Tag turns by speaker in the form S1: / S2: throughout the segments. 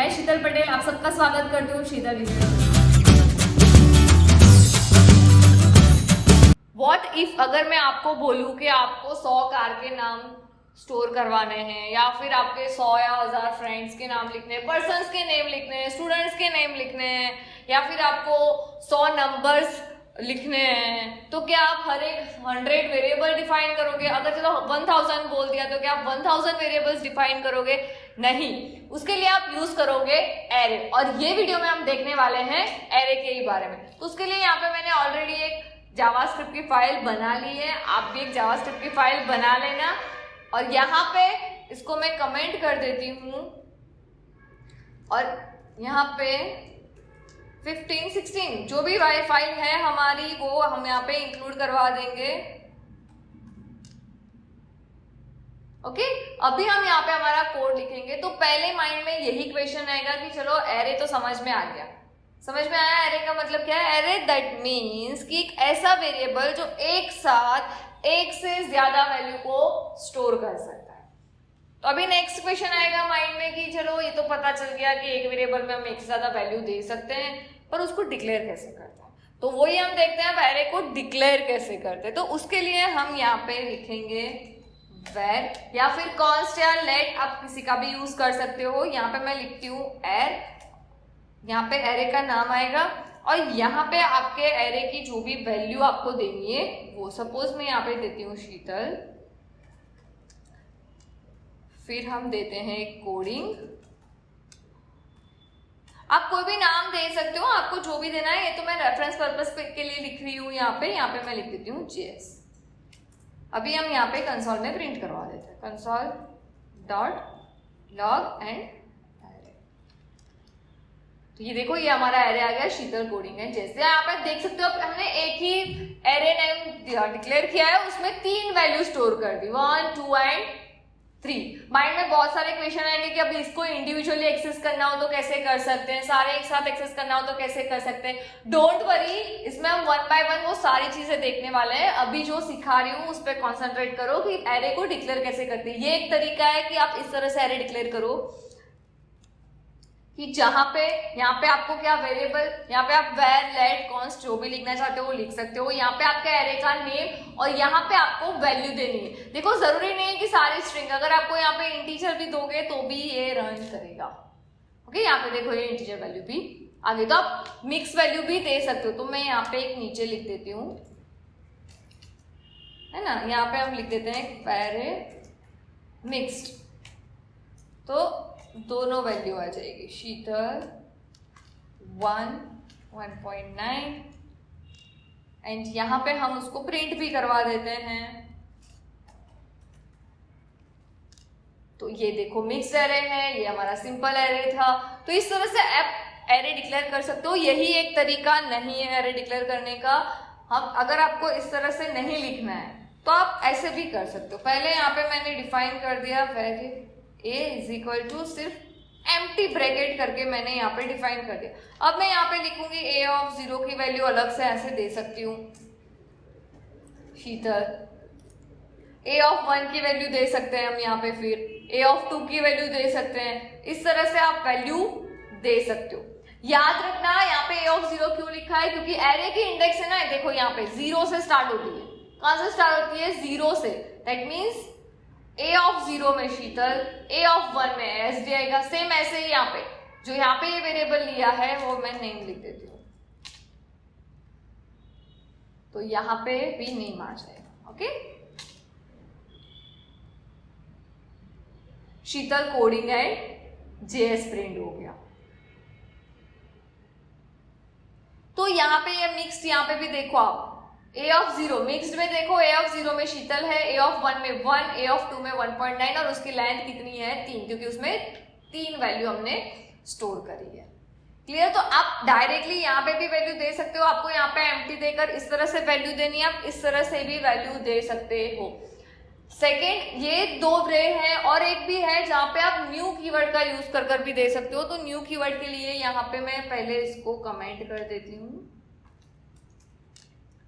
S1: मैं शीतल पटेल आप सबका स्वागत करती हूँ शीतल वीडियो। व्हाट इफ अगर मैं आपको बोलूँ कि आपको 100 कार के नाम स्टोर करवाने हैं या फिर आपके 100 या 1000 फ्रेंड्स के नाम लिखने हैं, पर्सन्स के नेम लिखने हैं, स्टूडेंट्स के नेम लिखने हैं या फिर आपको 100 नंबर्स लिखने हैं, तो क्या आप हर एक 100 वेरिएबल डिफाइन करोगे? अगर चलो 1000 बोल दिया तो क्या आप 1000 वेरिएबल्स डिफाइन करोगे? नहीं, उसके लिए आप यूज करोगे एरे। और ये वीडियो में हम देखने वाले हैं एरे के ही बारे में। तो उसके लिए यहाँ पे मैंने ऑलरेडी एक जावास्क्रिप्ट की फाइल बना ली है, आप भी एक जावास्क्रिप्ट की फाइल बना लेना। और यहाँ पे इसको मैं कमेंट कर देती हूँ और यहाँ पे 15, 16 जो भी फाइल है हमारी वो हम यहाँ पे इंक्लूड करवा देंगे। ओके, अभी हम यहाँ पे हमारा कोड लिखेंगे। तो पहले माइंड में यही क्वेश्चन आएगा कि चलो एरे तो समझ में आ गया, समझ में आया एरे का मतलब क्या है? एरे दैट मीन्स कि एक ऐसा वेरिएबल जो एक साथ एक से ज्यादा वैल्यू को स्टोर कर सकता है। तो अभी नेक्स्ट क्वेश्चन आएगा माइंड में कि चलो ये तो पता चल गया कि एक वेरिएबल में हम एक से ज्यादा वैल्यू दे सकते हैं, पर उसको डिक्लेयर कैसे करते हैं? तो वही हम देखते हैं, एरे को डिक्लेयर कैसे करते हैं। तो उसके लिए हम यहाँ पे लिखेंगे where या फिर const या let, आप किसी का भी यूज कर सकते हो। यहाँ पे मैं लिखती हूँ एर, यहाँ पे एरे का नाम आएगा और यहाँ पे आपके एरे की जो भी वैल्यू आपको देनी है वो, सपोज मैं यहाँ पे देती हूँ शीतल, फिर हम देते हैं कोडिंग। आप कोई भी नाम दे सकते हो, आपको जो भी देना है। ये तो मैं रेफरेंस पर्पस के लिए लिख रही हूँ यहाँ पे मैं लिख देती हूँ JS। अभी हम यहाँ पे कंसोल में प्रिंट करवा देते हैं, console dot log and array. तो ये देखो, ये हमारा एरे आ गया, शीतल कोडिंग है। जैसे आप देख सकते हो हमने एक ही एरे नेम डिक्लेयर किया है, उसमें 3 वैल्यू स्टोर कर दी, 1, 2 एंड 3। माइंड में बहुत सारे क्वेश्चन आएंगे कि अभी इसको इंडिविजुअली एक्सेस करना हो तो कैसे कर सकते हैं, सारे एक साथ एक्सेस करना हो तो कैसे कर सकते हैं। डोंट वरी, इसमें हम 1 बाय 1 वो सारी चीजें देखने वाले हैं। अभी जो सिखा रही हूँ उस पर कॉन्सेंट्रेट करो कि एरे को डिक्लेयर कैसे करते हैं। ये एक तरीका है कि आप इस तरह से एरे डिक्लेयर करो कि जहां पे यहाँ पे आपको क्या वेरिएबल, यहाँ पे आप where, let, const जो भी लिखना चाहते हो वो लिख सकते हो। यहाँ पे आपका एरे का नेम और यहाँ पे आपको वैल्यू देनी है। देखो, जरूरी नहीं है कि सारी स्ट्रिंग, अगर आपको यहाँ पे इंटीजर भी दोगे तो भी ये रन करेगा। ओके, यहाँ पे देखो ये इंटीजर वैल्यू भी आ गई, तो आप मिक्स वैल्यू भी दे सकते हो। तो मैं यहाँ पे एक नीचे लिख देती हूँ, है ना, यहाँ पे हम लिख देते हैं एरे मिक्स्ड, तो दोनों वैल्यू आ जाएगी, शीतल 1, 1.9 एंड यहाँ पे हम उसको प्रिंट भी करवा देते हैं। तो ये देखो मिक्स्ड एरे है, ये हमारा सिंपल एरे था। तो इस तरह से आप एरे डिक्लेयर कर सकते हो। यही एक तरीका नहीं है एरे डिक्लेयर करने का। हम अगर आपको इस तरह से नहीं लिखना है तो आप ऐसे भी कर सकते हो। पहले यहाँ पे मैंने डिफाइन कर दिया variable a is equal to, सिर्फ एम्प्टी ब्रैकेट करके मैंने यहाँ पे डिफाइन कर दिया। अब मैं यहाँ पे लिखूंगी a ऑफ 0 की वैल्यू अलग से ऐसे दे सकती हूँ, शीतल। a ऑफ 1 की वैल्यू दे सकते हैं हम यहाँ पे, फिर a ऑफ 2 की वैल्यू दे सकते हैं। इस तरह से आप वैल्यू दे सकते हो। याद रखना यहाँ पे a ऑफ 0 क्यों लिखा है, क्योंकि एरे की इंडेक्स है ना, देखो यहाँ पे 0 से स्टार्ट होती है। कहां से स्टार्ट होती है? 0 से। दैट मीन्स a ऑफ 0 में शीतल, a ऑफ 1 में एस डी आएगा। सेम ऐसे ही यहाँ पे जो यहाँ पे ये वेरिएबल लिया है वो मैं नेम लिख देती हूँ, तो यहाँ पे भी नेम आ जाएगा। Okay, Sheetal coding and JS print हो गया। तो यहाँ पे ये मिक्स्ड, यहाँ पे भी देखो आप a ऑफ 0 मिक्स्ड में देखो, a ऑफ 0 में शीतल है, a ऑफ 1 में 1, a ऑफ 2 में 1.9 और उसकी लेंथ कितनी है? 3, क्योंकि उसमें 3 वैल्यू हमने स्टोर करी है। क्लियर? तो आप डायरेक्टली यहाँ पे भी वैल्यू दे सकते हो। आपको यहाँ पे एम्प्टी देकर इस तरह से वैल्यू देनी है, आप इस तरह से भी वैल्यू दे सकते हो। सेकेंड, ये 2 वे है और एक भी है जहाँ पे आप न्यू कीवर्ड का यूज कर भी दे सकते हो। तो न्यू कीवर्ड के लिए यहाँ पे मैं पहले इसको कमेंट कर देती हूँ,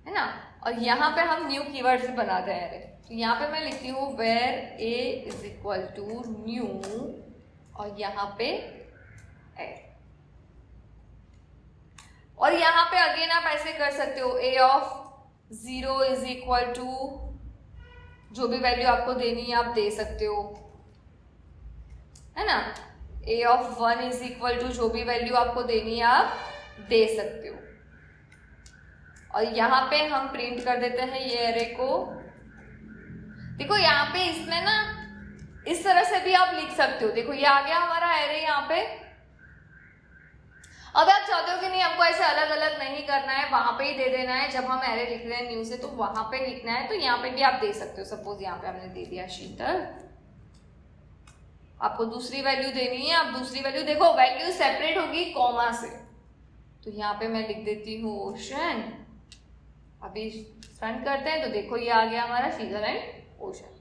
S1: है ना, और यहाँ पे हम न्यू कीवर्ड्स बनाते हैं। तो यहाँ पे मैं लिखती हूँ var a is equal to new और यहाँ पे ऐड। और यहाँ पे अगेन आप ऐसे कर सकते हो, a of 0 is equal to जो भी वैल्यू आपको देनी है आप दे सकते हो, है ना। a of 1 is equal to जो भी वैल्यू आपको देनी है आप दे सकते हो। और यहाँ पे हम प्रिंट कर देते हैं ये एरे को। देखो यहाँ पे इसमें ना इस तरह से भी आप लिख सकते हो। देखो ये आ गया हमारा एरे यहाँ पे। अब आप चाहते हो कि नहीं हमको ऐसे अलग अलग नहीं करना है, वहां पे ही दे देना है, जब हम एरे लिख रहे हैं न्यू से तो वहां पे लिखना है, तो यहाँ पे भी आप दे सकते हो। सपोज यहाँ पे हमने दे दिया शीतल, आपको दूसरी वैल्यू देनी है, आप दूसरी वैल्यू देखो वैल्यू सेपरेट होगी कॉमा से, तो यहाँ पे मैं लिख देती हूँ ओशन। अभी रन करते हैं तो देखो ये आ गया हमारा शीतल एंड ओशन।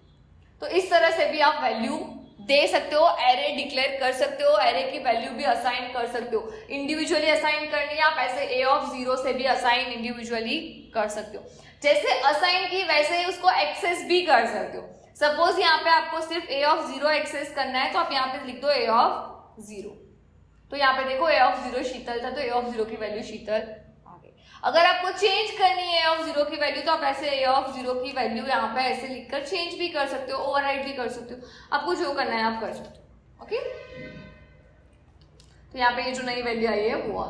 S1: तो इस तरह से भी आप वैल्यू दे सकते हो, एरे डिक्लेयर कर सकते हो, एरे की वैल्यू भी असाइन कर सकते हो। इंडिविजुअली असाइन करनी है आप ऐसे a ऑफ 0 से भी असाइन इंडिविजुअली कर सकते हो। जैसे असाइन की वैसे ही उसको एक्सेस भी कर सकते हो। सपोज यहाँ पे आपको सिर्फ a ऑफ 0 एक्सेस करना है तो आप यहाँ पे लिख दो a ऑफ 0। तो यहाँ पे देखो a ऑफ 0 शीतल था तो a ऑफ 0 की वैल्यू शीतल आ गई। अगर आपको चेंज करनी है a ऑफ 0 की वैल्यू तो आप ऐसे a ऑफ 0 की वैल्यू यहाँ पे ऐसे लिखकर चेंज भी कर सकते हो, ओवरराइट भी कर सकते हो, आपको जो करना है आप कर सकते हो। ओके, तो यहाँ पे ये जो नई वैल्यू आई है वो।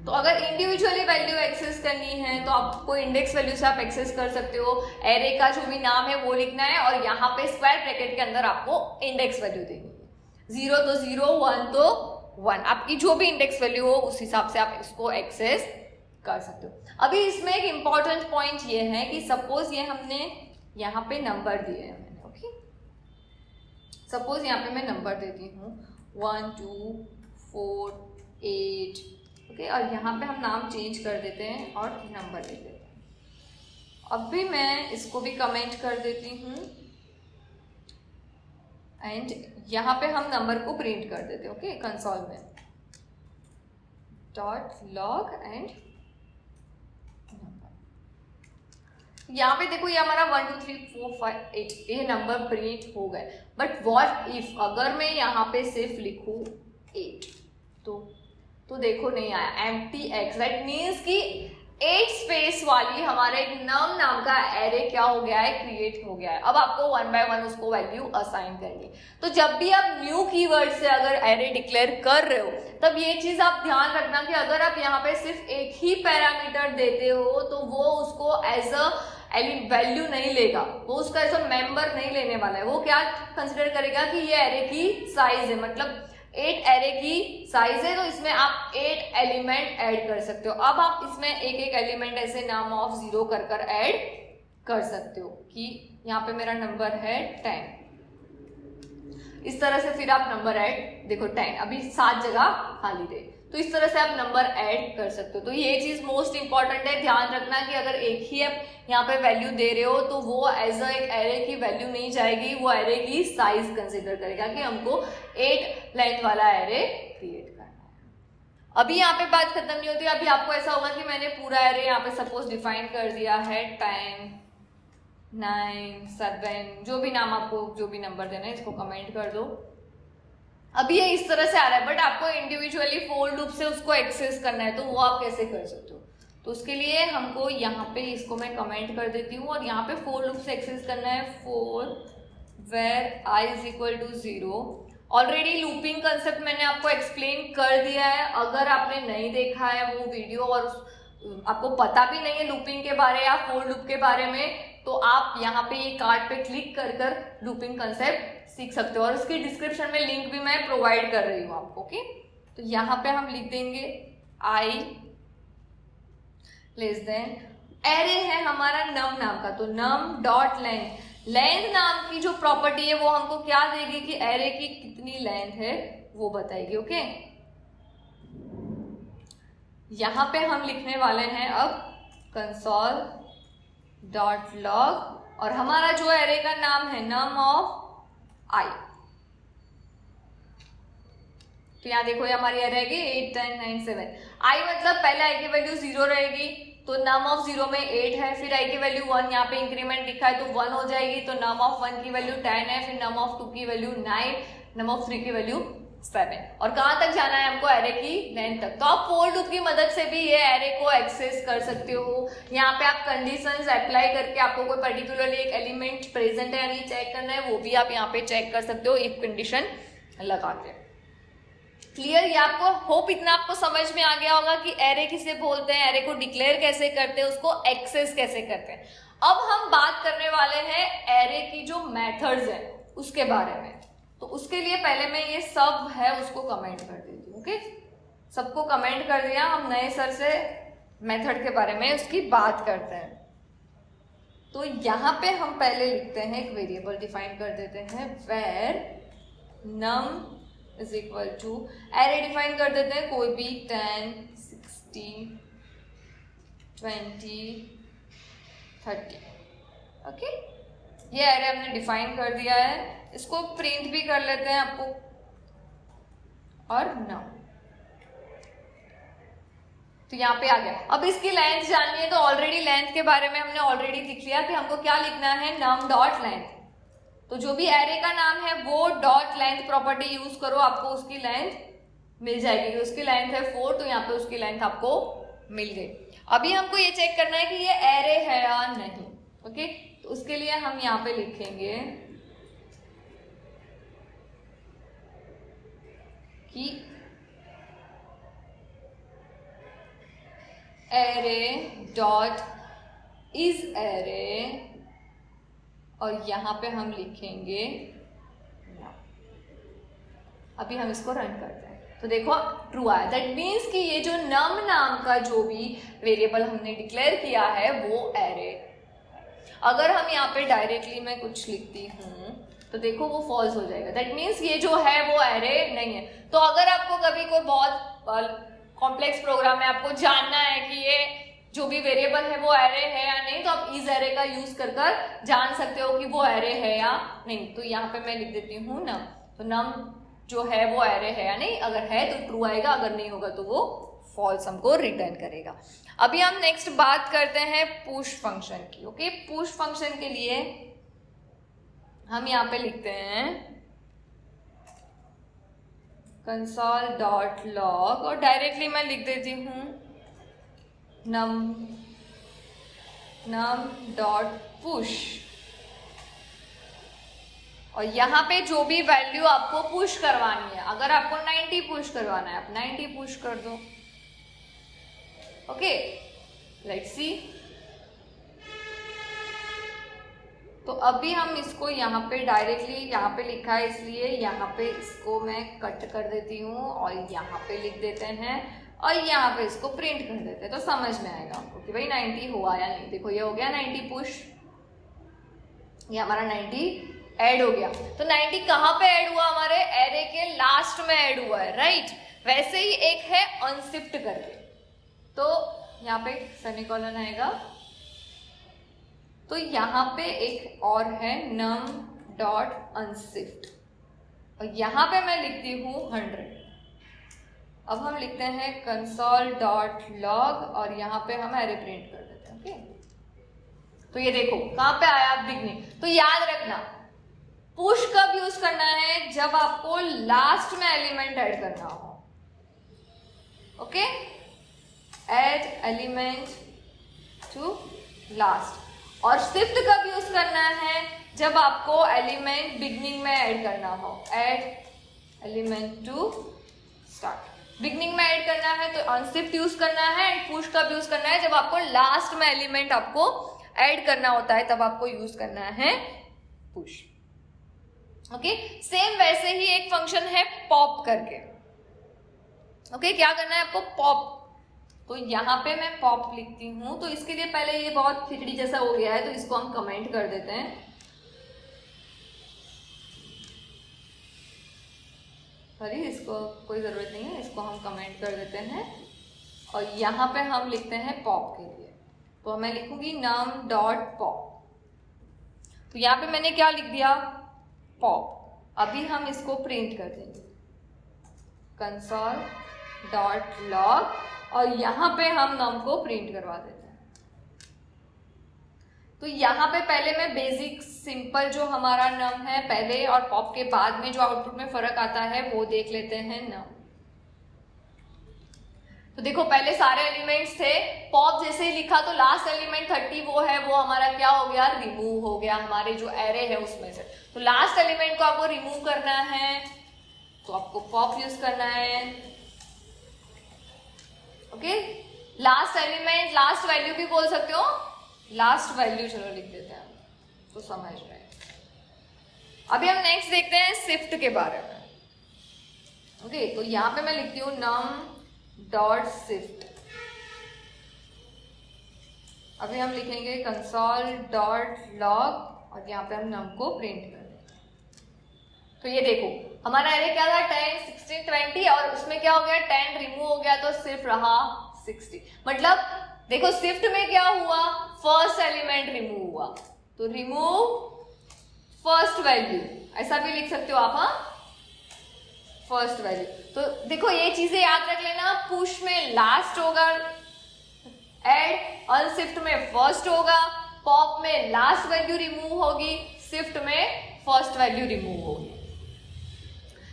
S1: तो अगर इंडिविजुअली वैल्यू एक्सेस करनी है तो आपको इंडेक्स वैल्यू से आप एक्सेस कर सकते हो। एरे का जो भी नाम है वो लिखना है और यहाँ पे स्क्वायर ब्रैकेट के अंदर आपको इंडेक्स वैल्यू देनी है। 0 तो 0, 1 तो 1, आपकी जो भी इंडेक्स वैल्यू हो उस हिसाब से आप इसको एक्सेस कर सकते हो। अभी इसमें एक इंपॉर्टेंट पॉइंट ये है कि सपोज ये हमने यहाँ पे नंबर दिए हैं मैंने। ओके, सपोज यहाँ पे मैं नंबर देती हूँ 1 2 4 8। ओके, और यहाँ पे हम नाम चेंज कर देते हैं और नंबर दे देते हैं। अब भी मैं इसको भी कमेंट कर देती हूँ एंड यहाँ पे हम नंबर को प्रिंट कर देते हैं। ओके, कंसोल में डॉट लॉग एंड यहाँ पे देखो ये हमारा 1 2 3 4 5 8 ये नंबर प्रिंट हो गए। बट व्हाट इफ अगर मैं यहाँ पे सिर्फ लिखूं 8 तो देखो नहीं आया, एम्प्टी एक्स। दैट मीन्स कि 8 स्पेस वाली हमारे एक नम नाम का एरे क्या हो गया है, क्रिएट हो गया है। अब आपको 1 बाय 1 उसको वैल्यू असाइन करनी। तो जब भी आप न्यू कीवर्ड से अगर एरे डिक्लेयर कर रहे हो तब ये चीज आप ध्यान रखना कि अगर आप यहाँ पे सिर्फ एक ही पैरामीटर देते हो तो वो उसको एज अ वैल्यू नहीं लेगा, वो उसका एज अ मेंबर नहीं लेने वाला है। वो क्या कंसिडर करेगा कि ये एरे की साइज है, मतलब 8 एरे की साइज है, तो इसमें आप 8 एलिमेंट ऐड कर सकते हो। अब आप इसमें एक एक एलिमेंट ऐसे नाम ऑफ 0 कर ऐड कर सकते हो कि यहाँ पे मेरा नंबर है 10। इस तरह से फिर आप नंबर ऐड, देखो 10 अभी 7 जगह खाली थे, तो इस तरह से आप नंबर ऐड कर सकते हो। तो ये चीज मोस्ट इंपॉर्टेंट है, ध्यान रखना कि अगर एक ही आप यहाँ पे वैल्यू दे रहे हो तो वो एज अ एक एरे की वैल्यू नहीं जाएगी, वो एरे की साइज कंसिडर करेगा कि हमको 8 लेंथ वाला एरे क्रिएट करना है। अभी यहाँ पे बात खत्म नहीं होती। अभी आपको ऐसा होगा कि मैंने पूरा एरे यहाँ पे सपोज डिफाइन कर दिया है 10 9 7, जो भी नाम आपको जो भी नंबर देना है इसको कमेंट कर दो। अभी ये इस तरह से आ रहा है, बट आपको इंडिविजुअली फोर लूप से उसको एक्सेस करना है, तो वो आप कैसे कर सकते हो। तो उसके लिए हमको यहाँ पे इसको मैं कमेंट कर देती हूँ और यहाँ पे फोर लूप से एक्सेस करना है for var i is equal to 0। Already looping concept मैंने आपको एक्सप्लेन कर दिया है। अगर आपने नहीं देखा है वो वीडियो और आपको पता भी नहीं है लूपिंग के बारे या फोर लूप के बारे में, तो आप यहाँ पे ये कार्ड पे क्लिक कर लूपिंग कंसेप्ट सीख सकते हो और उसकी डिस्क्रिप्शन में लिंक भी मैं प्रोवाइड कर रही हूँ आपको। ओके, तो यहाँ पे हम लिख देंगे आई लेस देन एरे है हमारा नम नाम का, तो नम डॉट लेंथ। लेंथ नाम की जो प्रॉपर्टी है वो हमको क्या देगी कि एरे की कितनी लेंथ है वो बताएगी। ओके, यहाँ पे हम लिखने वाले हैं अब कंसोल डॉट लॉग और हमारा जो एरे का नाम है नम ऑफ आई। तो यहाँ देखो ये हमारी एरे रहेगी 8 10 9 7। आई मतलब पहले आई की वैल्यू 0 रहेगी, तो नम ऑफ 0 में 8 है, फिर आई की वैल्यू 1, यहाँ पे इंक्रीमेंट लिखा है तो 1 हो जाएगी, तो नम ऑफ 1 की वैल्यू 10 है, फिर नम ऑफ 2 की वैल्यू 9, नम ऑफ 3 की वैल्यू 7 और कहाँ तक जाना है हमको एरे की लेंथ तक। तो आप फोर लूप की मदद से भी ये एरे को एक्सेस कर सकते हो। यहाँ पे आप कंडीशंस अप्लाई करके आपको कोई पर्टिकुलरली एक एलिमेंट प्रेजेंट है या नहीं चेक करना है, वो भी आप यहाँ पे चेक कर सकते हो इफ कंडीशन लगा के। क्लियर? ये आपको होप इतना आपको समझ में आ गया होगा कि एरे किसे बोलते हैं, एरे को डिक्लेयर कैसे करते हैं, उसको एक्सेस कैसे करते हैं। अब हम बात करने वाले हैं एरे की जो मेथड्स हैं उसके बारे में। तो उसके लिए पहले मैं ये सब है उसको कमेंट कर देती हूँ। ओके, सबको कमेंट कर दिया। हम नए सर से मेथड के बारे में उसकी बात करते हैं। तो यहाँ पे हम पहले लिखते हैं एक वेरिएबल डिफाइन कर देते हैं var num is equal to array define कर देते हैं कोई भी 10, 60, 20, 30। ओके, ये एरे हमने डिफाइन कर दिया है। इसको प्रिंट भी कर लेते हैं आपको और num। तो यहाँ पे आ गया। अब इसकी लेंथ जाननी है तो ऑलरेडी लेंथ के बारे में हमने ऑलरेडी लिख लिया कि हमको क्या लिखना है, num डॉट लेंथ। तो जो भी एरे का नाम है वो डॉट लेंथ प्रॉपर्टी यूज करो, आपको उसकी लेंथ मिल जाएगी। उसकी लेंथ है 4, तो यहाँ पे उसकी लेंथ आपको मिल गई। अभी हमको ये चेक करना है कि ये एरे है या नहीं। ओके, तो उसके लिए हम यहाँ पे लिखेंगे कि एरे डॉट इज एरे और यहाँ पे हम लिखेंगे num। अभी हम इसको रन करते हैं तो देखो ट्रू आया। दैट मीन्स कि ये जो num नाम का जो भी वेरिएबल हमने डिक्लेयर किया है वो एरे। अगर हम यहाँ पे डायरेक्टली मैं कुछ लिखती हूँ तो देखो वो फॉल्स हो जाएगा। दैट मीन्स ये जो है वो एरे नहीं है। तो अगर आपको कभी कोई बहुत कॉम्प्लेक्स प्रोग्राम में आपको जानना है कि ये जो भी वेरिएबल है वो एरे है या नहीं, तो आप इस एरे का यूज कर जान सकते हो कि वो एरे है या नहीं। तो यहाँ पे मैं लिख देती हूँ num। तो num जो है वो एरे है या नहीं, अगर है तो ट्रू आएगा, अगर नहीं होगा तो वो फॉल्स हमको रिटर्न करेगा। अभी हम नेक्स्ट बात करते हैं पुश फंक्शन की। ओके, पुश फंक्शन के लिए हम यहाँ पे लिखते हैं कंसोल डॉट लॉग और डायरेक्टली मैं लिख देती हूँ num डॉट पुश। और यहाँ पे जो भी वैल्यू आपको पुश करवानी है, अगर आपको 90 पुश करवाना है आप 90 पुश कर दो। Okay, let's see. तो अभी हम इसको यहाँ पे डायरेक्टली यहाँ पे लिखा है इसलिए यहाँ पे इसको मैं कट कर देती हूँ और यहाँ पे लिख देते हैं और यहाँ पे इसको प्रिंट कर देते हैं। तो समझ में आएगा आपको कि भाई 90 हुआ या नहीं। देखो ये हो गया 90 पुश, ये हमारा 90 ऐड हो गया। तो 90 कहाँ पे ऐड हुआ, हमारे एरे के लास्ट में ऐड हुआ है, राइट। वैसे ही एक है अनशिफ्ट करके, तो यहाँ पे सेमीकोलन आएगा। तो यहाँ पे एक और है num डॉट अनशिफ्ट और यहाँ पे मैं लिखती हूँ 100। अब हम लिखते हैं कंसोल डॉट लॉग और यहाँ पे हम एरे प्रिंट कर देते हैं। ओके, तो ये देखो कहाँ पे आया बिगनिंग। तो याद रखना पुश कब यूज करना है, जब आपको लास्ट में एलिमेंट ऐड करना हो। Okay, add element to last. और शिफ्ट कब यूज करना है, जब आपको एलिमेंट बिगनिंग में ऐड करना हो। Add element to start, beginning में ऐड करना है तो अनशिफ्ट यूज करना है। एंड पुश कब यूज करना है, जब आपको लास्ट में एलिमेंट आपको ऐड करना होता है तब आपको यूज करना है पुश। ओके, सेम वैसे ही एक फंक्शन है पॉप करके। ओके, क्या करना है आपको, पॉप। तो यहाँ पे मैं पॉप लिखती हूँ। तो इसके लिए पहले ये बहुत खिचड़ी जैसा हो गया है तो इसको हम कमेंट कर देते हैं। सॉरी, इसको कोई ज़रूरत नहीं है, इसको हम कमेंट कर देते हैं। और यहाँ पे हम लिखते हैं पॉप के लिए। तो मैं लिखूंगी num डॉट पॉप। तो यहाँ पे मैंने क्या लिख दिया, पॉप। अभी हम इसको प्रिंट कर देंगे कंसोल डॉट लॉग और यहाँ पे हम num को प्रिंट करवा देते हैं। तो यहाँ पे पहले मैं बेसिक सिंपल जो हमारा नम है पहले और पॉप के बाद में जो आउटपुट में फर्क आता है वो देख लेते हैं नम। तो देखो पहले सारे एलिमेंट्स थे, पॉप जैसे ही लिखा तो लास्ट एलिमेंट 30 वो है, वो हमारा क्या हो गया, रिमूव हो गया हमारे जो एरे है उसमें से। तो लास्ट एलिमेंट को आपको रिमूव करना है तो आपको पॉप यूज करना है। Okay, last element last value भी बोल सकते हो, लास्ट वैल्यू चलो लिख देते हैं तो समझ रहे हैं। अभी हम नेक्स्ट देखते हैं शिफ्ट के बारे में। ओके, तो यहां पे मैं लिखती हूँ num डॉट शिफ्ट। अभी हम लिखेंगे कंसोल डॉट लॉग और यहाँ पे हम num को प्रिंट कर देंगे। तो ये देखो हमारा एरे क्या था 10, 16, 20 और उसमें क्या हो गया 10 रिमूव हो गया तो सिर्फ रहा 60। मतलब देखो शिफ्ट में क्या हुआ, फर्स्ट एलिमेंट रिमूव हुआ तो रिमूव फर्स्ट वैल्यू, ऐसा भी लिख सकते हो आप। हाँ, फर्स्ट वैल्यू। तो देखो ये चीजें याद रख लेना, पुश में लास्ट होगा ऐड, अनशिफ्ट में फर्स्ट होगा, पॉप में लास्ट वैल्यू रिमूव होगी, शिफ्ट में फर्स्ट वैल्यू रिमूव होगी।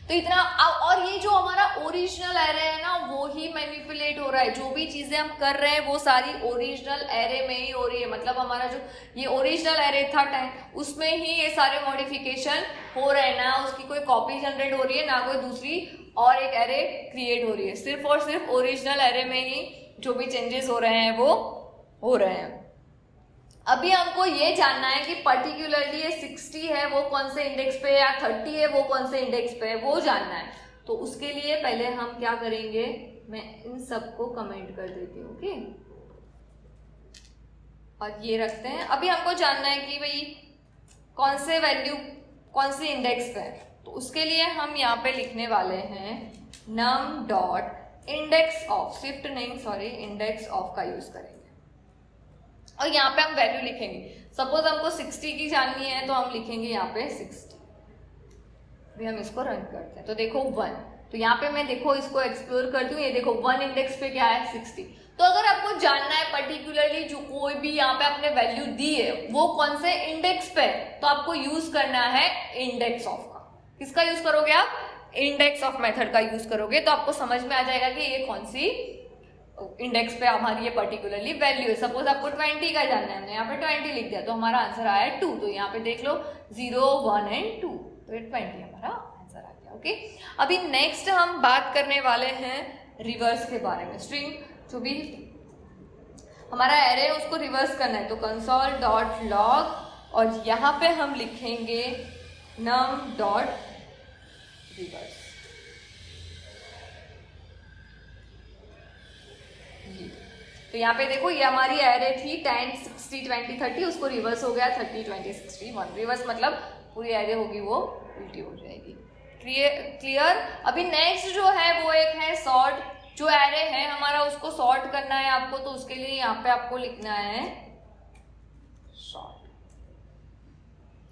S1: तो इतना। और ये जो हमारा ओरिजिनल एरे है ना वो ही मैनिपुलेट हो रहा है, जो भी चीजें हम कर रहे हैं वो सारी ओरिजिनल एरे में ही हो रही है। मतलब हमारा जो ये ओरिजिनल एरे था 10 उसमें ही ये सारे मॉडिफिकेशन हो रहे हैं, ना उसकी कोई कॉपी जनरेट हो रही है ना कोई दूसरी और एक एरे क्रिएट हो रही है, सिर्फ और सिर्फ ओरिजिनल एरे में ही जो भी चेंजेस हो रहे हैं वो हो रहे हैं। अभी हमको ये जानना है कि पर्टिकुलरली ये 60 है वो कौन से इंडेक्स पे या 30 है वो कौन से इंडेक्स पे है, वो जानना है। तो उसके लिए पहले हम क्या करेंगे, मैं इन सबको कमेंट कर देती हूँ। ओके, और ये रखते हैं। अभी हमको जानना है कि भाई कौन से वैल्यू कौन से इंडेक्स पे है, तो उसके लिए हम यहाँ पे लिखने वाले हैं num dot index of, shift नहीं सॉरी इंडेक्स ऑफ का यूज करेंगे और यहाँ पे हम वैल्यू लिखेंगे। सपोज हमको 60 की जाननी है तो हम लिखेंगे यहाँ पे 60। अभी हम इसको रन करते हैं तो देखो 1, तो यहाँ पे मैं देखो इसको एक्सप्लोर करती हूँ, ये देखो 1 इंडेक्स पे क्या है 60। तो अगर आपको जानना है पर्टिकुलरली जो कोई भी यहाँ पे आपने वैल्यू दी है वो कौन से इंडेक्स पे है, तो आपको यूज करना है इंडेक्स ऑफ का। किसका यूज करोगे आप, इंडेक्स ऑफ मेथड का यूज करोगे तो आपको समझ में आ जाएगा कि ये कौन सी इंडेक्स पे हमारी ये पर्टिकुलरली वैल्यू है। सपोज आपको 20 का जानना है, हमने यहाँ पे 20 लिख दिया तो हमारा आंसर आया 2। तो यहाँ पे देख लो 0, 1 एंड 2, तो 20 हमारा आंसर आ गया। ओके, अभी नेक्स्ट हम बात करने वाले हैं रिवर्स के बारे में। स्ट्रिंग जो भी हमारा एरे है उसको रिवर्स करना है तो कंसोल डॉट लॉग और यहाँ पे हम लिखेंगे num डॉट रिवर्स। तो यहाँ पे देखो ये हमारी एरे थी 10, 60, 20, 30, उसको रिवर्स हो गया 30, 20, 60, 1। रिवर्स मतलब पूरी एरे होगी वो उल्टी हो जाएगी। क्लियर। अभी नेक्स्ट जो है वो एक है सॉर्ट। जो एरे है हमारा उसको सॉर्ट करना है आपको, तो उसके लिए यहाँ पे आपको लिखना है सॉर्ट।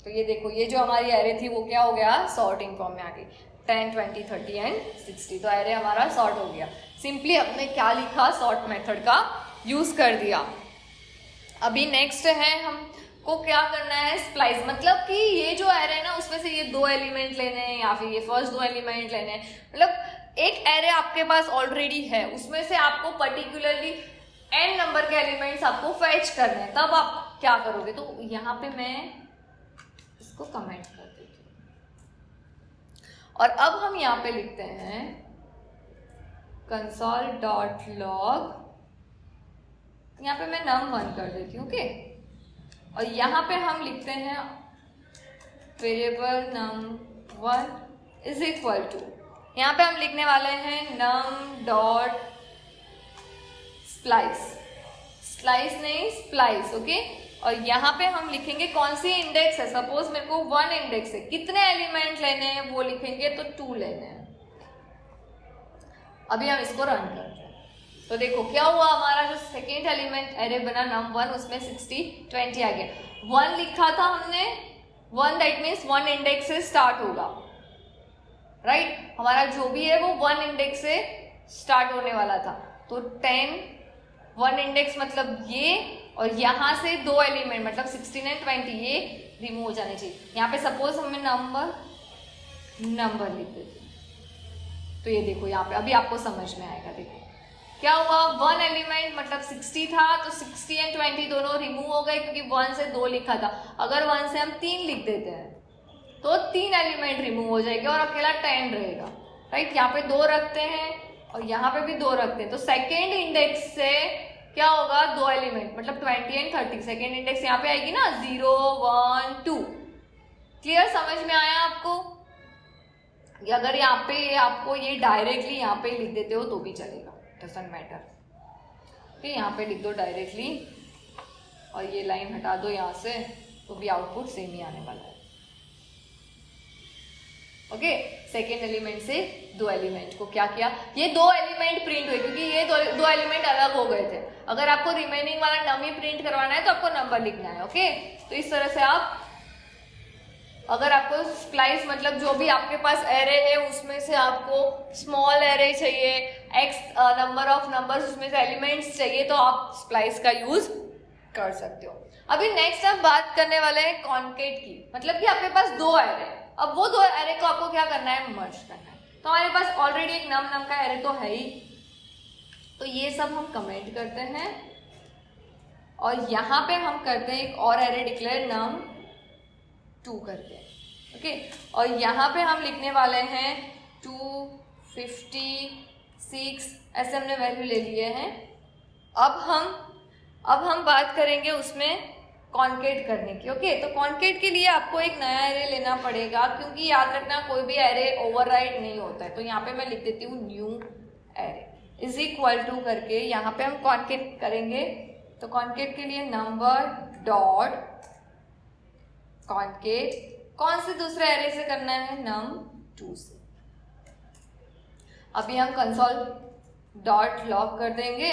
S1: तो ये देखो ये जो हमारी एरे थी वो क्या हो गया, सॉर्टिंग फॉर्म में आ गई 10, 20, 30 एंड 60। तो एरे हमारा सॉर्ट हो गया। सिंपली हमने क्या लिखा, सॉर्ट मेथड का यूज कर दिया। अभी नेक्स्ट है हमको क्या करना है, स्प्लाइस। मतलब कि ये जो एरे है ना उसमें से ये 2 एलिमेंट लेने हैं या फिर ये फर्स्ट 2 एलिमेंट लेने हैं। मतलब एक एरे आपके पास ऑलरेडी है उसमें से आपको पर्टिकुलरली n नंबर के एलिमेंट्स आपको फेच करने हैं, तब आप क्या करोगे। तो यहाँ पे मैं इसको कमेंट कर देती हूँ और अब हम यहाँ पे लिखते हैं कंसोल डॉट लॉग, यहाँ पे मैं num1 कर देती हूँ। ओके, और यहाँ पे हम लिखते हैं variable num1 is equal to, यहाँ पे हम लिखने वाले हैं num डॉट स्प्लाइस, स्लाइस नहीं स्प्लाइस। ओके, और यहाँ पे हम लिखेंगे कौन सी इंडेक्स है। सपोज मेरे को 1 इंडेक्स है, कितने एलिमेंट लेने हैं वो लिखेंगे तो 2 लेने हैं। अभी हम इसको रन करते हैं तो देखो क्या हुआ, हमारा जो सेकेंड एलिमेंट एरे बना num1 उसमें 60, 20 आ गया। 1 लिखा था हमने, 1 दैट मीन्स 1 इंडेक्स से स्टार्ट होगा, राइट। हमारा जो भी है वो 1 इंडेक्स से स्टार्ट होने वाला था। तो 10 1 इंडेक्स मतलब ये, और यहाँ से 2 एलिमेंट मतलब 16 एंड 20 ये रिमूव हो जाने चाहिए। यहाँ पे सपोज हमें नंबर लिख देते हैं, तो ये देखो यहाँ पे अभी आपको समझ में आएगा। देखो क्या हुआ, 1 एलिमेंट मतलब 60 था तो 60 एंड 20 दोनों रिमूव हो गए क्योंकि 1 से 2 लिखा था। अगर 1 से हम 3 लिख देते हैं तो 3 एलिमेंट रिमूव हो जाएंगे और अकेला 10 रहेगा, राइट। यहाँ पे 2 रखते हैं और यहाँ पे भी 2 रखते हैं, तो सेकेंड इंडेक्स से क्या होगा, 2 एलिमेंट मतलब 20 एंड 30। सेकेंड इंडेक्स यहाँ पे आएगी ना 0 1 2। क्लियर, समझ में आया आपको? अगर यहाँ पे आपको ये डायरेक्टली यहाँ पे लिख देते हो तो भी चलेगा, डजंट मैटर। ठीक, यहाँ पे लिख दो डायरेक्टली और ये लाइन हटा दो यहाँ से, तो भी आउटपुट सेम ही आने वाला है। ओके, सेकेंड एलिमेंट से 2 एलिमेंट को क्या किया, ये 2 एलिमेंट प्रिंट हुए क्योंकि ये दो एलिमेंट अलग हो गए थे। अगर आपको रिमेनिंग वाला नमी प्रिंट करवाना है तो आपको नंबर लिखना है। ओके, तो इस तरह से आप, अगर आपको स्प्लाइस मतलब जो भी आपके पास एरे है उसमें से आपको स्मॉल एरे चाहिए, एक्स नंबर ऑफ नंबर्स उसमें से एलिमेंट्स चाहिए, तो आप स्प्लाइस का यूज कर सकते हो। अभी नेक्स्ट हम बात करने वाले हैं कॉन्केट की, मतलब कि आपके पास 2 एरे, अब वो 2 एरे को आपको क्या करना है, मर्ज करना है। तो हमारे पास ऑलरेडी एक नम का एरे तो है ही, तो ये सब हम कमेंट करते हैं और यहाँ पे हम करते हैं एक और एरे डिक्लेयर num2 करके। ओके, और यहाँ पे हम लिखने वाले हैं 256, ऐसे हमने वैल्यू ले लिए हैं। अब हम बात करेंगे उसमें कॉन्केट करने की। ओके, तो कॉन्केट के लिए आपको एक नया एरे लेना पड़ेगा क्योंकि याद रखना कोई भी एरे ओवरराइड नहीं होता है। तो यहाँ पे मैं लिख देती हूँ new array is equal to करके, यहाँ पे हम कॉन्केट करेंगे। तो कॉन्केट के लिए नंबर डॉट कॉन्केट कौन से दूसरे एरे से करना है, num2 से। अभी हम कंसोल डॉट लॉग कर देंगे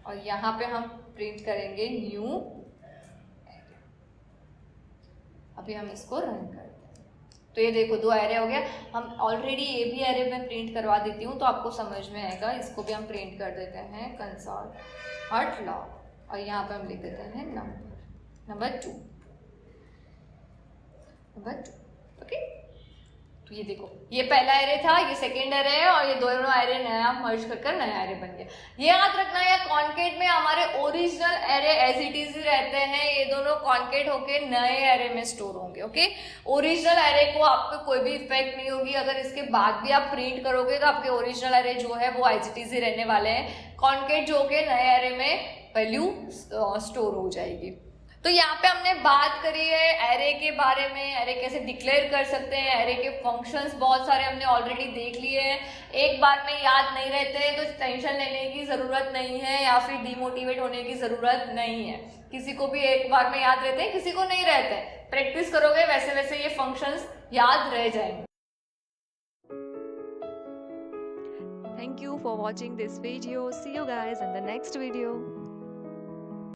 S1: और यहाँ पे हम प्रिंट करेंगे न्यू एरे। अभी हम इसको रन करते हैं, तो ये देखो 2 एरे हो गया। हम ऑलरेडी ये भी एरे में प्रिंट करवा देती हूँ तो आपको समझ में आएगा। इसको भी हम प्रिंट कर देते हैं कंसोल डॉट लॉग और यहाँ पे हम लिख देते हैं नंबर 2। ओके, तो ये देखो ये पहला एरे था, ये सेकेंड एरे है और ये दोनों एरे नया मर्ज कर नया एरे बन गया। ये याद रखना है, कॉन्केट में हमारे original array as it is रहते हैं, ये दोनों कॉन्केट होके नए एरे में स्टोर होंगे। ओके, ओरिजिनल एरे को आपको कोई भी इफेक्ट नहीं होगी। अगर इसके बाद भी आप प्रिंट करोगे तो आपके ओरिजिनल एरे जो है वो एज इट इज ही रहने वाले हैं। कॉन्केट जो के नए एरे में वैल्यू स्टोर हो जाएगी। तो यहाँ पे हमने बात करी है एरे के बारे में, एरे कैसे डिक्लेयर कर सकते हैं, एरे के फंक्शंस बहुत सारे हमने ऑलरेडी देख लिए हैं। एक बार में याद नहीं रहते हैं तो टेंशन लेने की ज़रूरत नहीं है या फिर डिमोटिवेट होने की ज़रूरत नहीं है। किसी को भी एक बार में याद रहते हैं, किसी को नहीं रहते हैं। प्रैक्टिस करोगे वैसे वैसे ये फंक्शंस याद रह जाएंगे।
S2: Thank you for watching this video. See you guys in the next video.